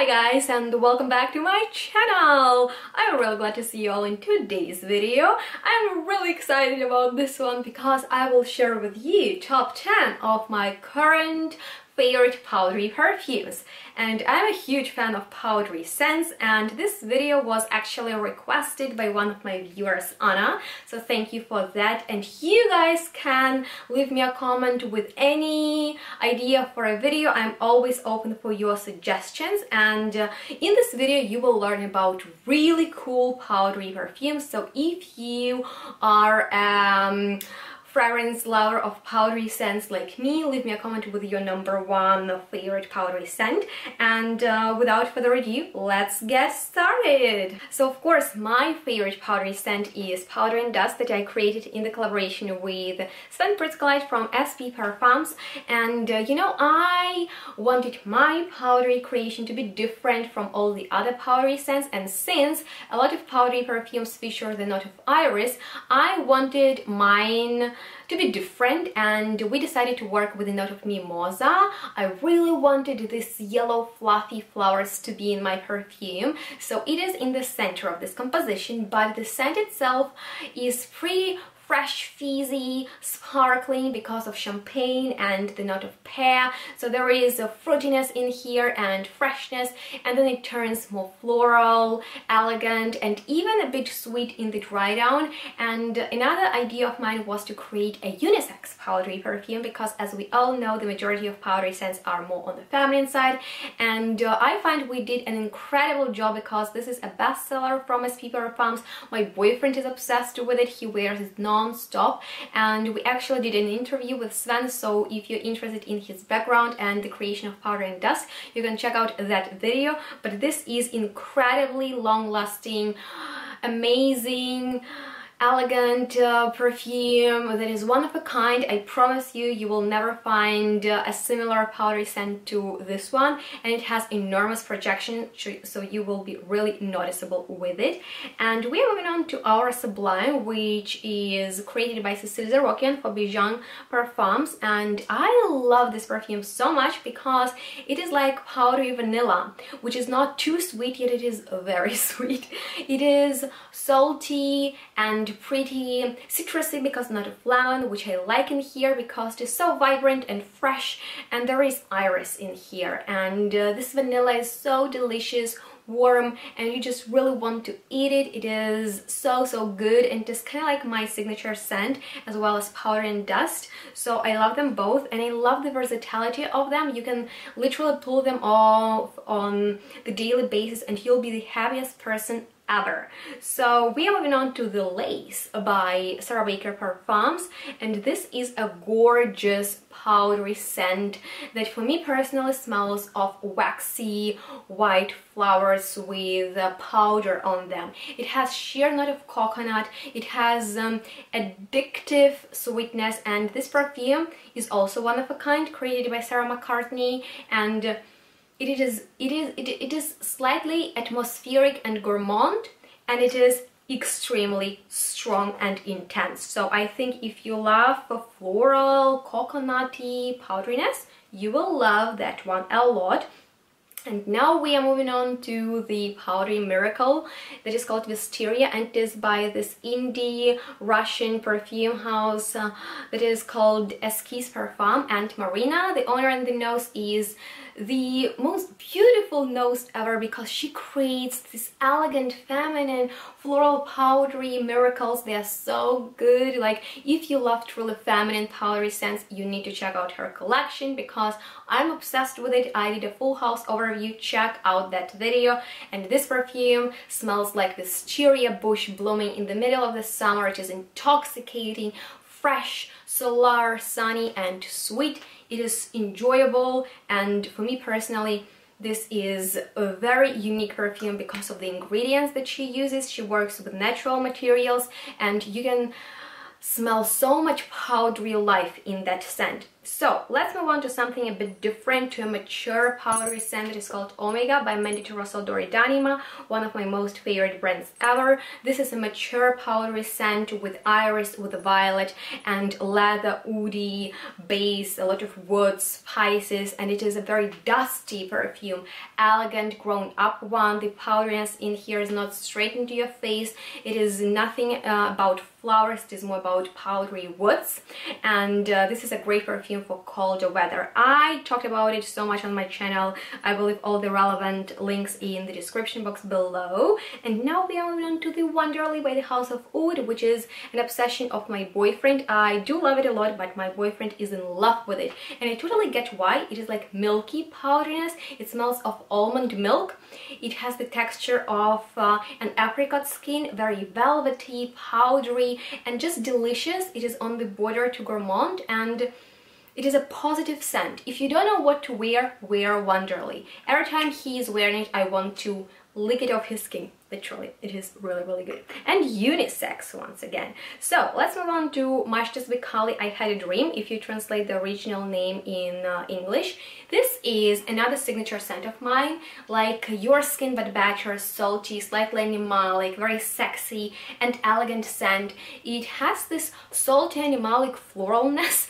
Hi guys, and welcome back to my channel. I'm really glad to see you all in today's video. I'm really excited about this one because I will share with you top 10 of my current favorite powdery perfumes. And I'm a huge fan of powdery scents, and this video was actually requested by one of my viewers, Anna, so thank you for that. And you guys can leave me a comment with any idea for a video. I'm always open for your suggestions, and in this video you will learn about really cool powdery perfumes. So if you are fragrance lover of powdery scents like me, leave me a comment with your #1 favorite powdery scent. And without further ado, let's get started. So of course my favorite powdery scent is Powder and Dust, that I created in the collaboration with Sven Pritzkalite from EPC Perfumes. And you know, I wanted my powdery creation to be different from all the other powdery scents, and since a lot of powdery perfumes feature the note of iris, I wanted mine to be different, and we decided to work with the note of mimosa. I really wanted this yellow fluffy flowers to be in my perfume, so it is in the center of this composition, but the scent itself is pretty fresh, fizzy, sparkling because of champagne and the note of pear. So there is a fruitiness in here and freshness, and then it turns more floral, elegant, and even a bit sweet in the dry down. And another idea of mine was to create a unisex powdery perfume, because as we all know, the majority of powdery scents are more on the feminine side, and I find we did an incredible job because this is a bestseller from EPC Perfumes. My boyfriend is obsessed with it. He wears it non-stop, and we actually did an interview with Sven, so if you're interested in his background and the creation of Powder and Dust, you can check out that video. But this is incredibly long-lasting, amazing, elegant perfume that is one of a kind. I promise you, you will never find a similar powdery scent to this one, and it has enormous projection, so you will be really noticeable with it. And we are moving on to our Sublime, which is created by Cécile Zerokian for JUS Perfumes, and I love this perfume so much because it is like powdery vanilla, which is not too sweet, yet it is very sweet. It is salty and pretty citrusy because not of lemon, which I like in here because it is so vibrant and fresh, and there is iris in here, and this vanilla is so delicious, warm, and you just really want to eat it. It is so good, and it's kind of like my signature scent, as well as Powder and Dust. So I love them both, and I love the versatility of them. You can literally pull them off on the daily basis and you'll be the happiest person ever. So we are moving on to The Lace by Sarah Baker Perfumes, and this is a gorgeous powdery scent that for me personally smells of waxy white flowers with powder on them. It has sheer note of coconut, it has addictive sweetness, and this perfume is also one of a kind, created by Sarah McCartney, and it is slightly atmospheric and gourmand, and it is extremely strong and intense. So I think if you love floral, coconutty powderiness, you will love that one a lot. And now we are moving on to the powdery miracle that is called Mysteria, and it is by this indie Russian perfume house that is called JUS Perfumes. And Marina, the owner, and the nose is the most beautiful nose ever, because she creates this elegant, feminine, floral, powdery miracles. They are so good. Like, if you love truly feminine powdery scents, you need to check out her collection, because I'm obsessed with it. I did a full house overview, check out that video. And this perfume smells like this wisteria bush blooming in the middle of the summer. It is intoxicating, fresh, solar, sunny, and sweet. It is enjoyable, and for me personally, this is a very unique perfume because of the ingredients that she uses. She works with natural materials, and you can smell so much powdery life in that scent. So let's move on to something a bit different, to a mature powdery scent that is called Omega by Mendita Rosso d'Anima, one of my most favorite brands ever. This is a mature powdery scent with iris, with violet and leather, woody base, a lot of wood, spices, and it is a very dusty perfume, elegant, grown up one. The powderiness in here is not straight into your face. It is nothing about flowers, it is more about powdery woods, and this is a great perfume for colder weather. I talked about it so much on my channel. I will leave all the relevant links in the description box below. And now we are moving on to the Wonderly by the House of Oud, which is an obsession of my boyfriend. I do love it a lot, but my boyfriend is in love with it, and I totally get why. It is like milky powderiness. It smells of almond milk. It has the texture of an apricot skin, very velvety, powdery, and just delicious. It is on the border to Gourmand, and it is a positive scent. If you don't know what to wear, wear Wonderly. Every time he is wearing it, I want to lick it off his skin. Literally, it is really, really good. And unisex once again. So let's move on to Mashtas Vikali, I Had a Dream, if you translate the original name in English. This is another signature scent of mine, like Your Skin but better, salty, slightly animalic, very sexy and elegant scent. It has this salty animalic floralness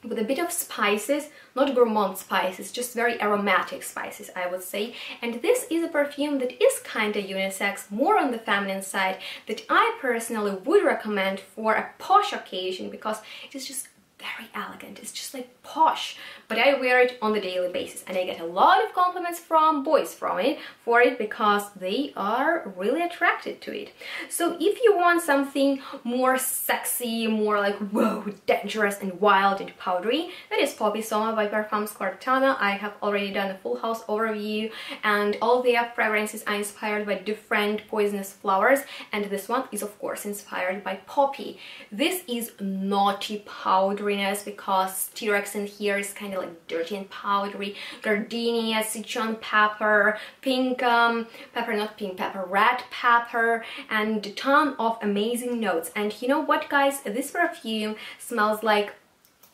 with a bit of spices, not gourmand spices, just very aromatic spices, I would say. And this is a perfume that is kind of unisex, more on the feminine side, that I personally would recommend for a posh occasion, because it is just very elegant. It's just like posh, but I wear it on the daily basis, and I get a lot of compliments from boys for it because they are really attracted to it. So if you want something more sexy, more like whoa, dangerous and wild and powdery, that is Poppy Soma by Parfums Quartana. I have already done a full house overview, and all their fragrances are inspired by different poisonous flowers, and this one is of course inspired by poppy. This is naughty powderiness, because T-Rex in here is kind of like dirty and powdery. Gardenia, citron pepper, pink pepper, not pink pepper, red pepper, and a ton of amazing notes. And you know what, guys, this perfume smells like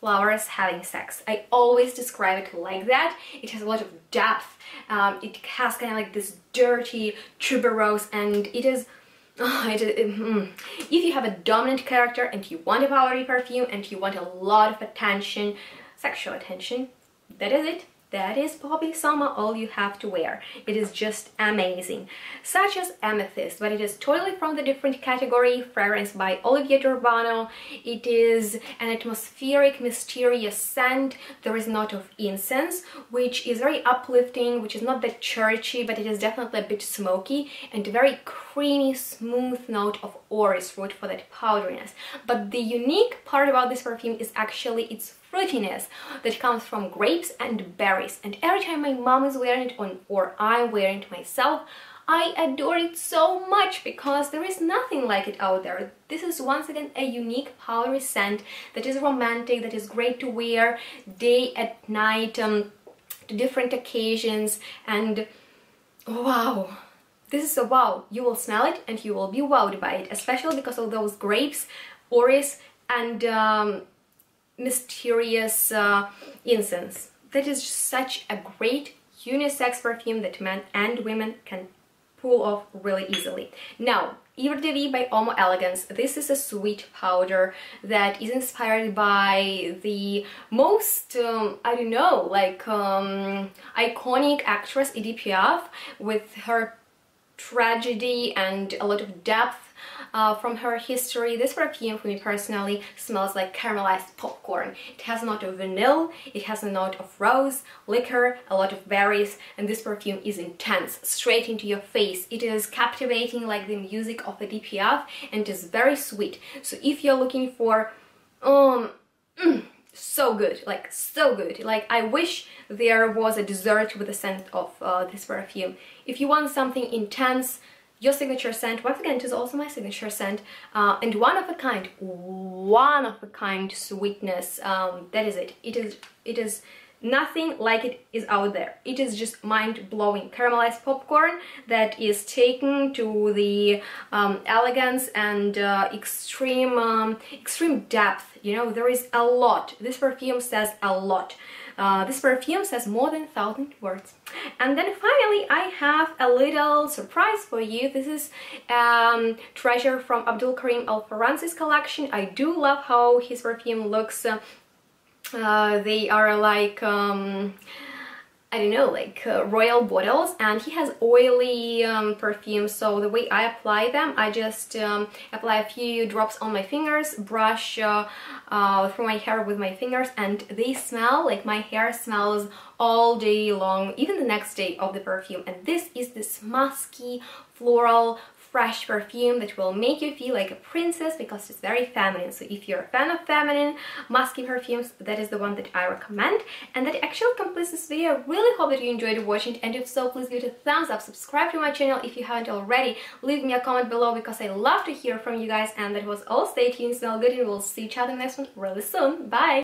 flowers having sex. I always describe it like that. It has a lot of depth. It has kind of like this dirty tuberose, and it is if you have a dominant character and you want a powdery perfume and you want a lot of attention, sexual attention, that is it. That is Poppy Soma, all you have to wear. It is just amazing. Such as Amethyst, but it is totally from the different category, fragrance by Olivier d'Urbano. It is an atmospheric, mysterious scent. There is a note of incense, which is very uplifting, which is not that churchy, but it is definitely a bit smoky, and a very creamy, smooth note of orris fruit for that powderiness. But the unique part about this perfume is actually its fruitiness that comes from grapes and berries. And every time my mom is wearing it or I'm wearing it myself, I adore it so much, because there is nothing like it out there. This is once again a unique powdery scent that is romantic, that is great to wear day and night, to different occasions, and wow. This is a wow. You will smell it and you will be wowed by it, especially because of those grapes, orris, and mysterious incense. That is just such a great unisex perfume that men and women can pull off really easily. Now, Ever de Vie by Homo Elegance. This is a sweet powder that is inspired by the most, I don't know, like iconic actress Edith Piaf, with her tragedy and a lot of depth from her history. This perfume for me personally smells like caramelized popcorn. It has a note of vanilla, it has a note of rose, liquor, a lot of berries, and this perfume is intense, straight into your face. It is captivating like the music of Edith Piaf, and it is very sweet. So if you're looking for so good, like so good, like I wish there was a dessert with the scent of this perfume. If you want something intense, your signature scent, once again, it is also my signature scent, and one of a kind sweetness, that is it. It is Nothing like it is out there. It is just mind-blowing. Caramelized popcorn that is taken to the elegance and extreme depth. You know, there is a lot. This perfume says a lot. This perfume says more than 1,000 words. And then finally, I have a little surprise for you. This is Treasure from Abdul Karim Al Faransi's collection. I do love how his perfume looks. They are like I don't know, like royal bottles, and he has oily perfumes. So the way I apply them, I just apply a few drops on my fingers, brush through my hair with my fingers, and they smell like my hair smells all day long, even the next day of the perfume. And this is this musky, floral, fresh perfume that will make you feel like a princess because it's very feminine. So if you're a fan of feminine, musky perfumes, that is the one that I recommend. And that actually completes this video. I really hope that you enjoyed watching it, and if so, please give it a thumbs up, subscribe to my channel if you haven't already, leave me a comment below because I love to hear from you guys. And that was all. Stay tuned, smell good, and we'll see each other in the next one really soon. Bye!